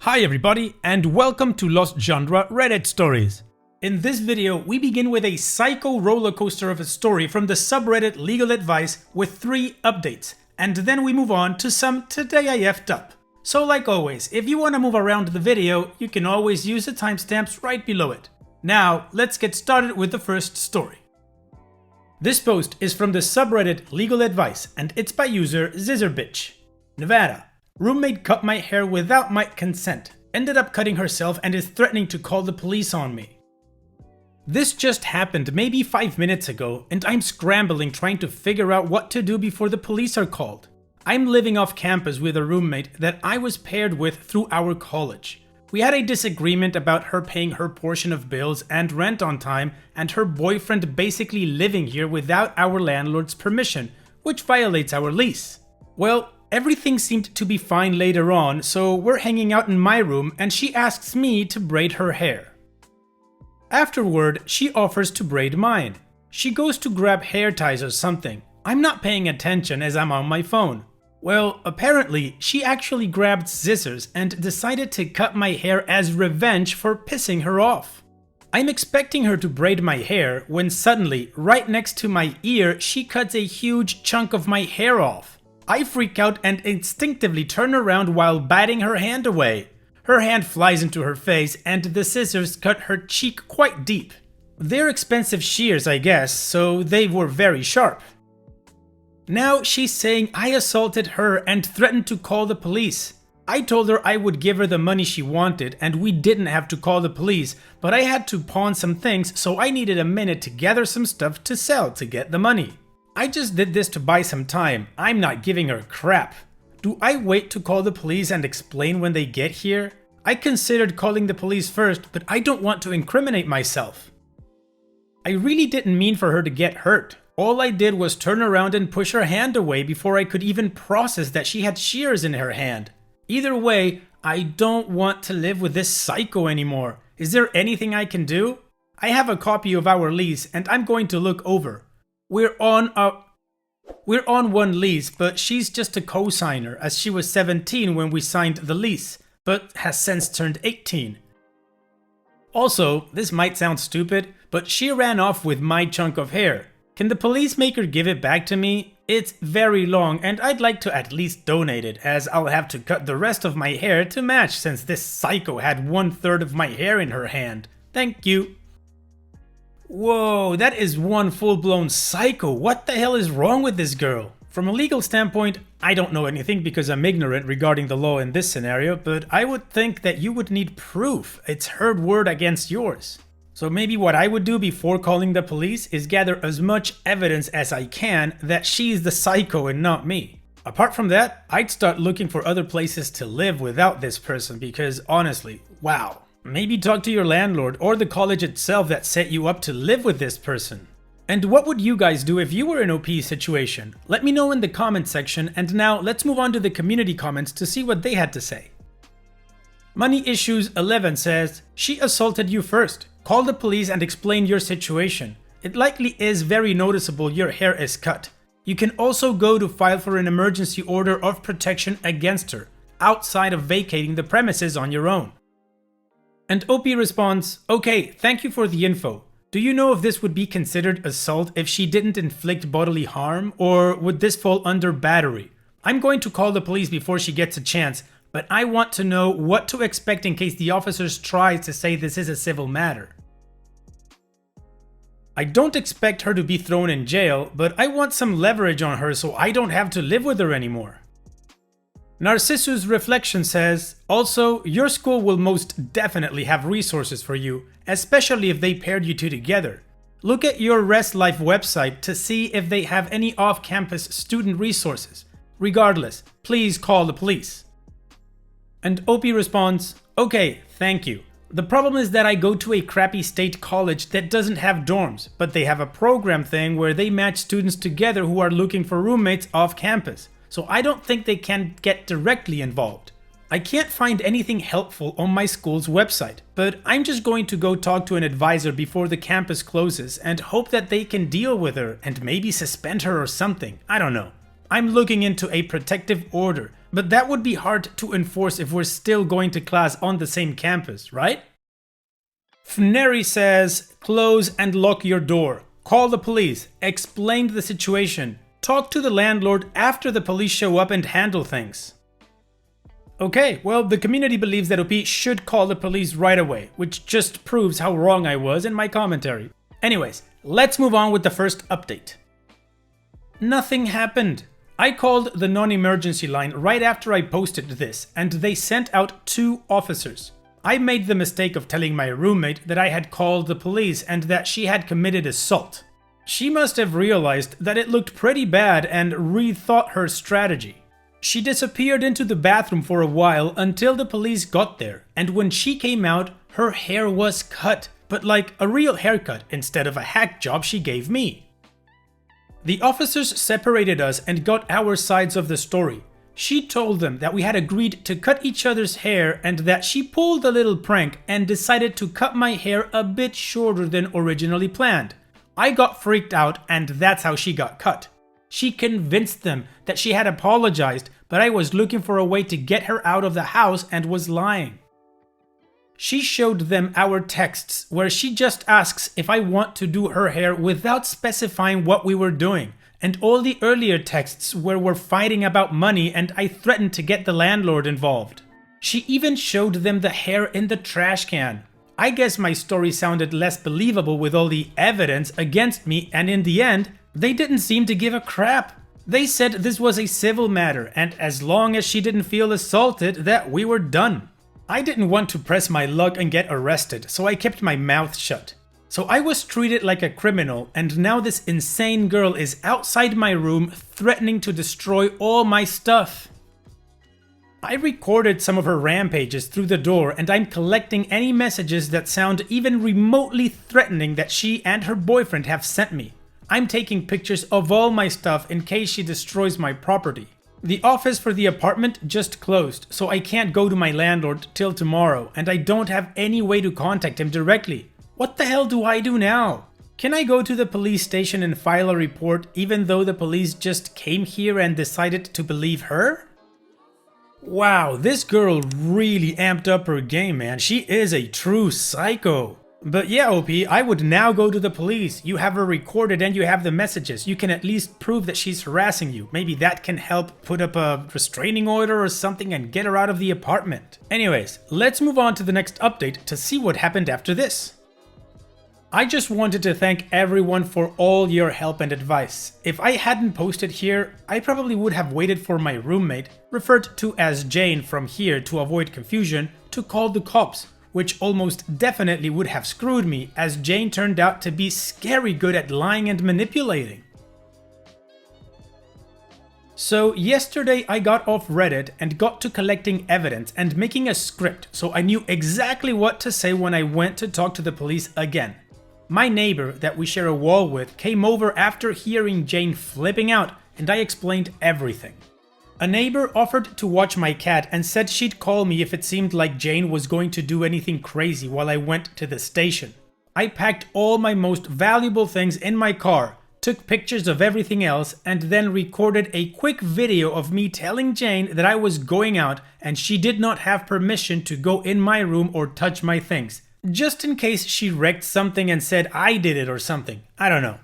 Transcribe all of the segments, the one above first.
Hi everybody, and welcome to Lost Genre Reddit Stories. In this video, we begin with a psycho roller coaster of a story from the subreddit Legal Advice with 3 updates, and then we move on to some Today I F'd Up. So like always, if you want to move around the video, you can always use the timestamps right below it. Now, let's get started with the first story. This post is from the subreddit Legal Advice, and it's by user Zizerbitch. Nevada. Roommate cut my hair without my consent. Ended up cutting herself and is threatening to call the police on me. This just happened maybe 5 minutes ago, and I'm scrambling trying to figure out what to do before the police are called. I'm living off campus with a roommate that I was paired with through our college. We had a disagreement about her paying her portion of bills and rent on time, and her boyfriend basically living here without our landlord's permission, which violates our lease. Well, everything seemed to be fine later on, so we're hanging out in my room and she asks me to braid her hair. Afterward, she offers to braid mine. She goes to grab hair ties or something. I'm not paying attention as I'm on my phone. Well, apparently, she actually grabbed scissors and decided to cut my hair as revenge for pissing her off. I'm expecting her to braid my hair when suddenly, right next to my ear, she cuts a huge chunk of my hair off. I freak out and instinctively turn around while batting her hand away. Her hand flies into her face and the scissors cut her cheek quite deep. They're expensive shears, I guess, so they were very sharp. Now she's saying I assaulted her and threatened to call the police. I told her I would give her the money she wanted and we didn't have to call the police, but I had to pawn some things, so I needed a minute to gather some stuff to sell to get the money. I just did this to buy some time. I'm not giving her crap. Do I wait to call the police and explain when they get here? I considered calling the police first, but I don't want to incriminate myself. I really didn't mean for her to get hurt. All I did was turn around and push her hand away before I could even process that she had shears in her hand. Either way, I don't want to live with this psycho anymore. Is there anything I can do? I have a copy of our lease and I'm going to look over. We're on one lease, but she's just a co-signer as she was 17 when we signed the lease, but has since turned 18. Also, this might sound stupid, but she ran off with my chunk of hair. Can the police make her give it back to me? It's very long and I'd like to at least donate it, as I'll have to cut the rest of my hair to match since this psycho had 1/3 of my hair in her hand. Thank you. Whoa, that is one full-blown psycho. What the hell is wrong with this girl? From a legal standpoint, I don't know anything because I'm ignorant regarding the law in this scenario, but I would think that you would need proof. It's her word against yours. So maybe what I would do before calling the police is gather as much evidence as I can that she's the psycho and not me. Apart from that, I'd start looking for other places to live without this person because honestly, wow. Maybe talk to your landlord or the college itself that set you up to live with this person. And what would you guys do if you were in OP's situation? Let me know in the comment section, and now let's move on to the community comments to see what they had to say. Money Issues 11 says, she assaulted you first. Call the police and explain your situation. It likely is very noticeable your hair is cut. You can also go to file for an emergency order of protection against her, outside of vacating the premises on your own. And OP responds, okay, thank you for the info. Do you know if this would be considered assault if she didn't inflict bodily harm, or would this fall under battery? I'm going to call the police before she gets a chance, but I want to know what to expect in case the officers try to say this is a civil matter. I don't expect her to be thrown in jail, but I want some leverage on her so I don't have to live with her anymore. Narcissus Reflection says, also, your school will most definitely have resources for you, especially if they paired you two together. Look at your Rest Life website to see if they have any off-campus student resources. Regardless, please call the police. And OP responds, okay, thank you. The problem is that I go to a crappy state college that doesn't have dorms, but they have a program thing where they match students together who are looking for roommates off campus. So I don't think they can get directly involved. I can't find anything helpful on my school's website, but I'm just going to go talk to an advisor before the campus closes and hope that they can deal with her and maybe suspend her or something. I don't know. I'm looking into a protective order, But that would be hard to enforce if we're still going to class on the same campus, right? Fneri says, close and lock your door. Call the police. Explain the situation. Talk to the landlord after the police show up and handle things. Okay, well, the community believes that OP should call the police right away, which just proves how wrong I was in my commentary. Anyways, let's move on with the first update. Nothing happened. I called the non-emergency line right after I posted this, and they sent out 2 officers. I made the mistake of telling my roommate that I had called the police and that she had committed assault. She must have realized that it looked pretty bad and rethought her strategy. She disappeared into the bathroom for a while until the police got there, and when she came out, her hair was cut, but like a real haircut instead of a hack job she gave me. The officers separated us and got our sides of the story. She told them that we had agreed to cut each other's hair and that she pulled a little prank and decided to cut my hair a bit shorter than originally planned. I got freaked out and that's how she got cut. She convinced them that she had apologized, but I was looking for a way to get her out of the house and was lying. She showed them our texts where she just asks if I want to do her hair without specifying what we were doing, and all the earlier texts where we're fighting about money and I threatened to get the landlord involved. She even showed them the hair in the trash can. I guess my story sounded less believable with all the evidence against me, and in the end, they didn't seem to give a crap. They said this was a civil matter, and as long as she didn't feel assaulted, that we were done. I didn't want to press my luck and get arrested, so I kept my mouth shut. So I was treated like a criminal, and now this insane girl is outside my room threatening to destroy all my stuff. I recorded some of her rampages through the door, and I'm collecting any messages that sound even remotely threatening that she and her boyfriend have sent me. I'm taking pictures of all my stuff in case she destroys my property. The office for the apartment just closed, so I can't go to my landlord till tomorrow, and I don't have any way to contact him directly. What the hell do I do now? Can I go to the police station and file a report even though the police just came here and decided to believe her? Wow, this girl really amped up her game, man. She is a true psycho. But yeah, OP, I would now go to the police. You have her recorded and you have the messages. You can at least prove that she's harassing you. Maybe that can help put up a restraining order or something and get her out of the apartment. Anyways, let's move on to the next update to see what happened after this. I just wanted to thank everyone for all your help and advice. If I hadn't posted here, I probably would have waited for my roommate, referred to as Jane from here to avoid confusion, to call the cops, which almost definitely would have screwed me, as Jane turned out to be scary good at lying and manipulating. So yesterday I got off Reddit and got to collecting evidence and making a script, so I knew exactly what to say when I went to talk to the police again. My neighbor that we share a wall with came over after hearing Jane flipping out, and I explained everything. A neighbor offered to watch my cat and said she'd call me if it seemed like Jane was going to do anything crazy while I went to the station. I packed all my most valuable things in my car, took pictures of everything else, and then recorded a quick video of me telling Jane that I was going out and she did not have permission to go in my room or touch my things, just in case she wrecked something and said I did it or something. I don't know.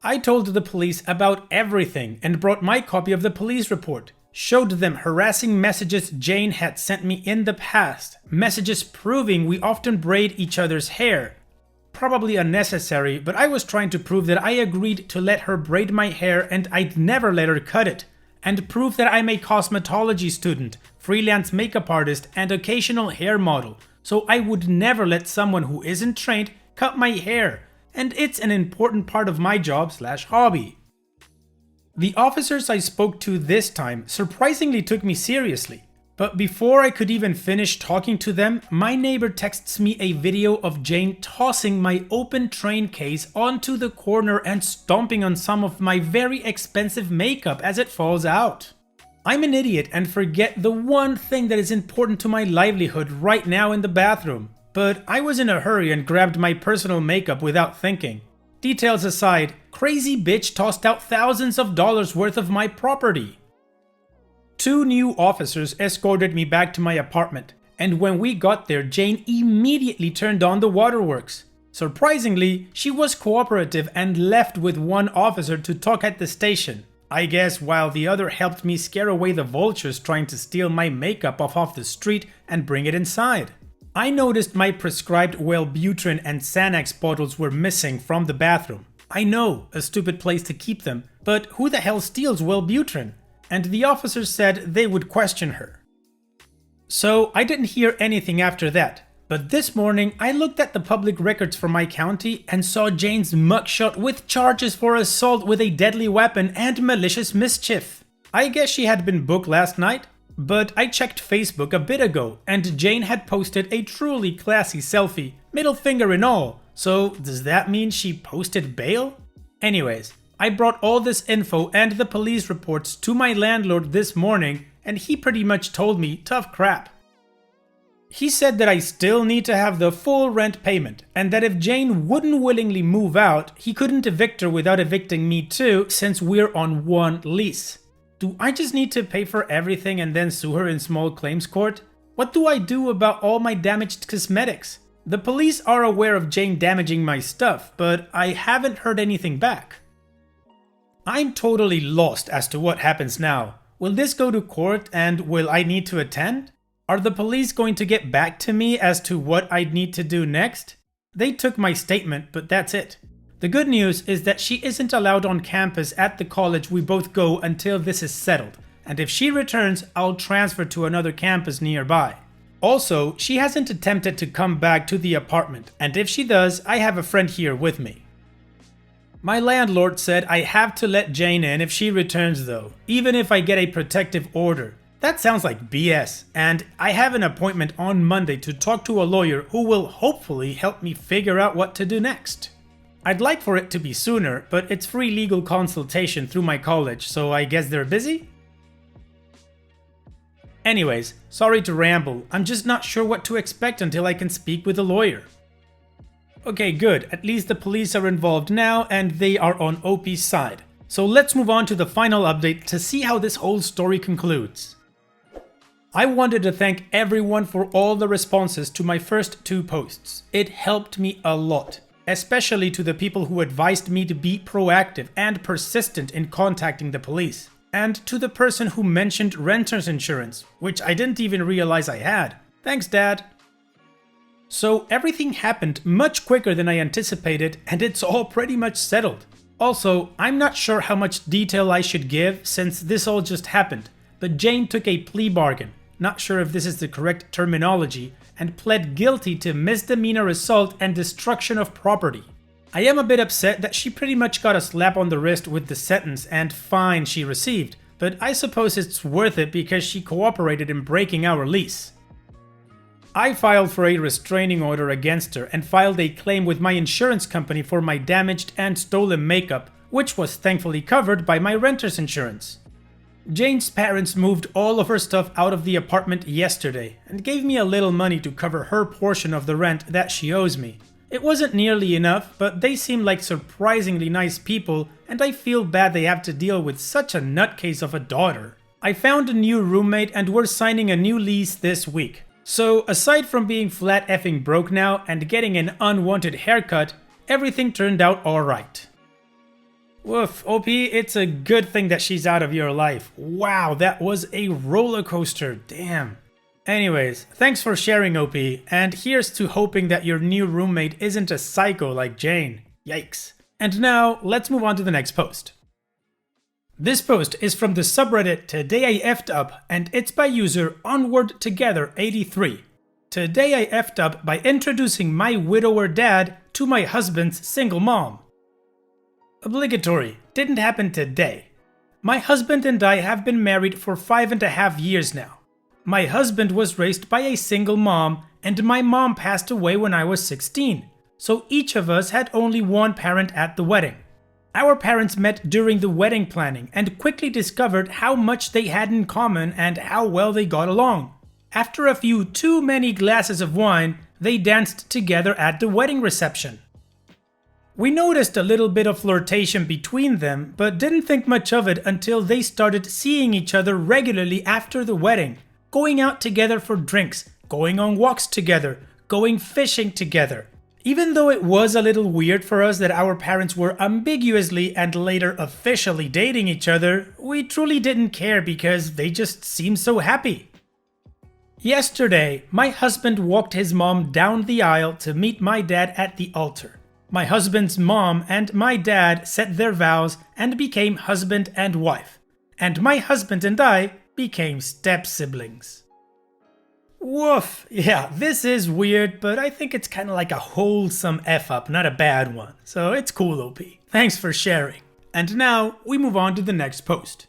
I told the police about everything and brought my copy of the police report. Showed them harassing messages Jane had sent me in the past. Messages proving we often braid each other's hair. Probably unnecessary, but I was trying to prove that I agreed to let her braid my hair and I'd never let her cut it. And prove that I'm a cosmetology student, freelance makeup artist, and occasional hair model. So I would never let someone who isn't trained cut my hair. And it's an important part of my job/hobby. The officers I spoke to this time surprisingly took me seriously. But before I could even finish talking to them, my neighbor texts me a video of Jane tossing my open train case onto the corner and stomping on some of my very expensive makeup as it falls out. I'm an idiot and forget the one thing that is important to my livelihood right now in the bathroom. But I was in a hurry and grabbed my personal makeup without thinking. Details aside, crazy bitch tossed out thousands of dollars worth of my property. 2 new officers escorted me back to my apartment, and when we got there, Jane immediately turned on the waterworks. Surprisingly, she was cooperative and left with one officer to talk at the station. I guess while the other helped me scare away the vultures trying to steal my makeup off the street and bring it inside. I noticed my prescribed Wellbutrin and Xanax bottles were missing from the bathroom. I know, a stupid place to keep them, but who the hell steals Wellbutrin? And the officer said they would question her. So I didn't hear anything after that. But this morning, I looked at the public records for my county and saw Jane's mugshot with charges for assault with a deadly weapon and malicious mischief. I guess she had been booked last night, but I checked Facebook a bit ago and Jane had posted a truly classy selfie, middle finger and all. So does that mean she posted bail? Anyways, I brought all this info and the police reports to my landlord this morning and he pretty much told me tough crap. He said that I still need to have the full rent payment, and that if Jane wouldn't willingly move out, he couldn't evict her without evicting me too, since we're on one lease. Do I just need to pay for everything and then sue her in small claims court? What do I do about all my damaged cosmetics? The police are aware of Jane damaging my stuff, but I haven't heard anything back. I'm totally lost as to what happens now. Will this go to court and will I need to attend? Are the police going to get back to me as to what I'd need to do next? They took my statement, but that's it. The good news is that she isn't allowed on campus at the college we both go until this is settled, and if she returns, I'll transfer to another campus nearby. Also, she hasn't attempted to come back to the apartment, and if she does, I have a friend here with me. My landlord said I have to let Jane in if she returns though, even if I get a protective order. That sounds like BS, and I have an appointment on Monday to talk to a lawyer who will hopefully help me figure out what to do next. I'd like for it to be sooner, but it's free legal consultation through my college, so I guess they're busy? Anyways, sorry to ramble, I'm just not sure what to expect until I can speak with a lawyer. Okay, good, at least the police are involved now and they are on OP's side. So let's move on to the final update to see how this whole story concludes. I wanted to thank everyone for all the responses to my first 2 posts. It helped me a lot, especially to the people who advised me to be proactive and persistent in contacting the police, and to the person who mentioned renter's insurance, which I didn't even realize I had. Thanks, Dad. So everything happened much quicker than I anticipated, and it's all pretty much settled. Also, I'm not sure how much detail I should give since this all just happened, but Jane took a plea bargain. Not sure if this is the correct terminology, and pled guilty to misdemeanor assault and destruction of property. I am a bit upset that she pretty much got a slap on the wrist with the sentence and fine she received, but I suppose it's worth it because she cooperated in breaking our lease. I filed for a restraining order against her and filed a claim with my insurance company for my damaged and stolen makeup, which was thankfully covered by my renter's insurance. Jane's parents moved all of her stuff out of the apartment yesterday and gave me a little money to cover her portion of the rent that she owes me. It wasn't nearly enough, but they seem like surprisingly nice people and I feel bad they have to deal with such a nutcase of a daughter. I found a new roommate and we're signing a new lease this week. So aside from being flat effing broke now and getting an unwanted haircut, everything turned out alright. Woof, OP, it's a good thing that she's out of your life. Wow, that was a roller coaster, damn. Anyways, thanks for sharing, OP, and here's to hoping that your new roommate isn't a psycho like Jane. Yikes. And now, let's move on to the next post. This post is from the subreddit Today I F'd Up, and it's by user OnwardTogether83. Today I F'd up by introducing my widower dad to my husband's single mom. Obligatory, didn't happen today. My husband and I have been married for 5.5 years now. My husband was raised by a single mom, and my mom passed away when I was 16, so each of us had only one parent at the wedding. Our parents met during the wedding planning and quickly discovered how much they had in common and how well they got along. After a few too many glasses of wine, they danced together at the wedding reception. We noticed a little bit of flirtation between them, but didn't think much of it until they started seeing each other regularly after the wedding, going out together for drinks, going on walks together, going fishing together. Even though it was a little weird for us that our parents were ambiguously and later officially dating each other, we truly didn't care because they just seemed so happy. Yesterday, my husband walked his mom down the aisle to meet my dad at the altar. My husband's mom and my dad set their vows and became husband and wife. And my husband and I became step-siblings. Woof! Yeah, this is weird, but I think it's kinda like a wholesome F-up, not a bad one. So it's cool, OP. Thanks for sharing. And now, we move on to the next post.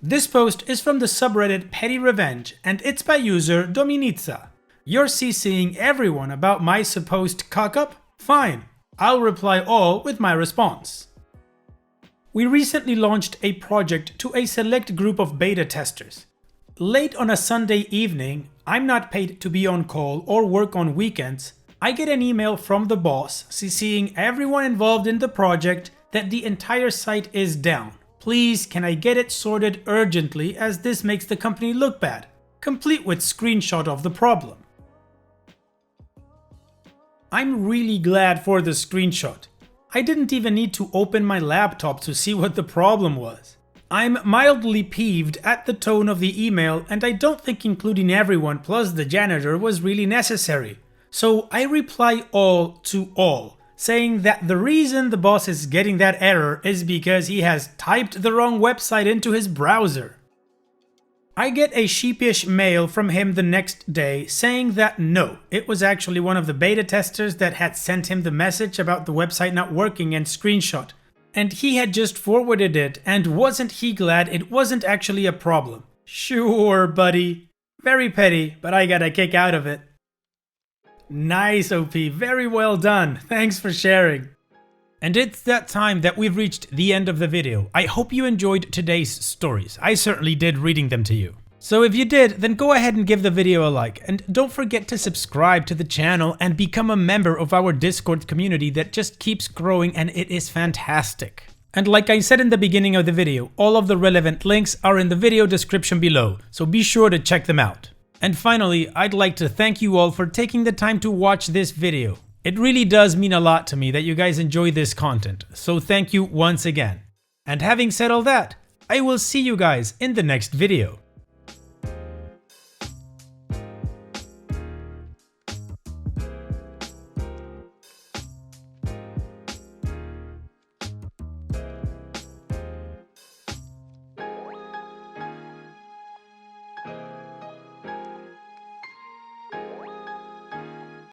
This post is from the subreddit Petty Revenge, and it's by user Dominica. You're CCing everyone about my supposed cock-up? Fine, I'll reply all with my response. We recently launched a project to a select group of beta testers. Late on a Sunday evening, I'm not paid to be on call or work on weekends, I get an email from the boss CCing everyone involved in the project that the entire site is down. Please, can I get it sorted urgently as this makes the company look bad? Complete with screenshot of the problem. I'm really glad for the screenshot. I didn't even need to open my laptop to see what the problem was. I'm mildly peeved at the tone of the email, and I don't think including everyone plus the janitor was really necessary. So I reply all to all, saying that the reason the boss is getting that error is because he has typed the wrong website into his browser. I get a sheepish mail from him the next day saying that no, it was actually one of the beta testers that had sent him the message about the website not working and screenshot. And he had just forwarded it, and wasn't he glad it wasn't actually a problem. Sure, buddy. Very petty, but I got a kick out of it. Nice, OP. Very well done. Thanks for sharing. And it's that time that we've reached the end of the video. I hope you enjoyed today's stories. I certainly did reading them to you. So if you did, then go ahead and give the video a like, and don't forget to subscribe to the channel and become a member of our Discord community that just keeps growing, and it is fantastic. And like I said in the beginning of the video, all of the relevant links are in the video description below, so be sure to check them out. And finally, I'd like to thank you all for taking the time to watch this video. It really does mean a lot to me that you guys enjoy this content, so thank you once again. And having said all that, I will see you guys in the next video.